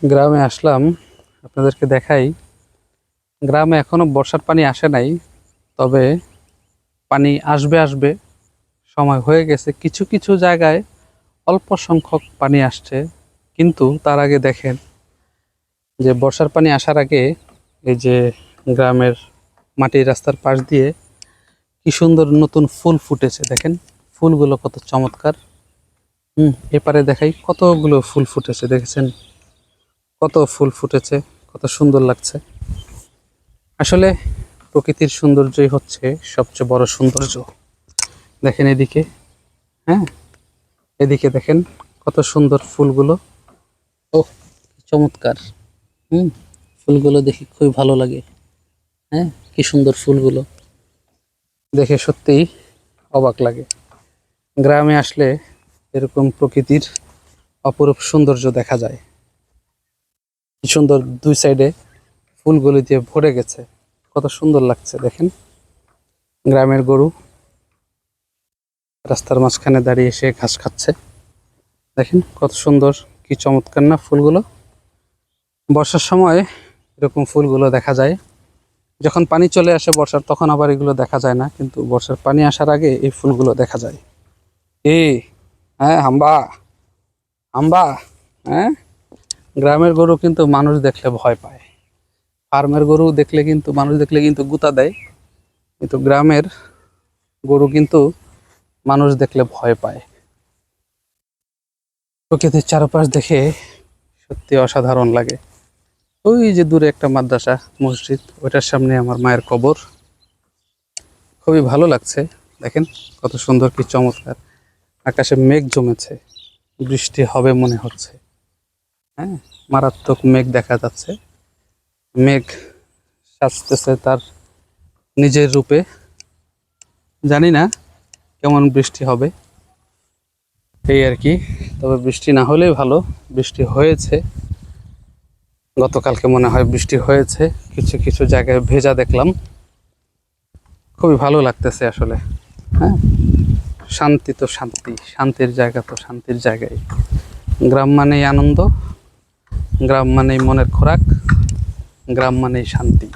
গ্রামে আসলাম, আপনাদেরকে দেখাই। গ্রামে এখনো বর্ষার পানি আসে নাই, তবে পানি আসবে আসবে, সময় হয়ে গেছে। কিছু কিছু জায়গায় অল্প সংখ্যক পানি আসছে, কিন্তু তার আগে দেখেন যে বর্ষার পানি আসার আগে এই যে গ্রামের মাটির রাস্তার পাশ দিয়ে কি সুন্দর নতুন ফুল ফুটেছে। দেখেন ফুলগুলো কত চমৎকার। এপারে দেখাই কতগুলো ফুল ফুটেছে, দেখেছেন কত ফুল ফুটেছে, কত সুন্দর লাগছে। আসলে প্রকৃতির সৌন্দর্যই হচ্ছে সবচেয়ে বড় সৌন্দর্য। দেখেন এদিকে, হ্যাঁ এদিকে দেখেন কত সুন্দর ফুলগুলো। ও কি চমৎকার। হুম ফুলগুলো দেখে খুবই ভালো লাগে। হ্যাঁ কি সুন্দর ফুলগুলো দেখে সত্যিই অবাক লাগে। গ্রামে আসলে এরকম প্রকৃতির অপরূপ সৌন্দর্য দেখা যায়। কি সুন্দর দুই সাইডে ফুলগুলি দিয়ে ভরে গেছে, কত সুন্দর লাগছে। দেখেন গ্রামের গরু রাস্তার মাঝখানে দাঁড়িয়ে এসে ঘাস খাচ্ছে। দেখেন কত সুন্দর, কি চমৎকার না ফুলগুলো। বর্ষার সময় এরকম ফুলগুলো দেখা যায়। যখন পানি চলে আসে বর্ষার, তখন আবার এগুলো দেখা যায় না, কিন্তু বর্ষার পানি আসার আগে এই ফুলগুলো দেখা যায়। এই হ্যাঁ হাম্বা হাম্বা, হ্যাঁ গ্রামের গরু কিন্তু মানুষ দেখলে ভয় পায়। ফার্মের গরু দেখলে কিন্তু মানুষ দেখলে কিন্তু গুতা দেয়, কিন্তু গ্রামের গরু কিন্তু মানুষ দেখলে ভয় পায়। প্রকৃতির চারপাশ দেখে সত্যি অসাধারণ লাগে। ওই যে দূরে একটা মাদ্রাসা মসজিদ, ওইটার সামনে আমার মায়ের কবর। খুবই ভালো লাগছে। দেখেন কত সুন্দর, কি চমৎকার। আকাশে মেঘ জমেছে, বৃষ্টি হবে মনে হচ্ছে। হ্যাঁ মারাত্মক মেঘ দেখা যাচ্ছে। মেঘ সাজতেছে তার নিজের রূপে। জানি না কেমন বৃষ্টি হবে, এই আর কি। তবে বৃষ্টি না হলেই ভালো। বৃষ্টি হয়েছে, গতকালকে মনে হয় বৃষ্টি হয়েছে। কিছু কিছু জায়গায় ভেজা দেখলাম, খুবই ভালো লাগতেছে আসলে। হ্যাঁ শান্তি তো শান্তি, শান্তির জায়গা তো শান্তির জায়গায়। গ্রাম মানেই আনন্দ, গ্রাম মানেই মনের খোরাক, গ্রাম মানেই শান্তি।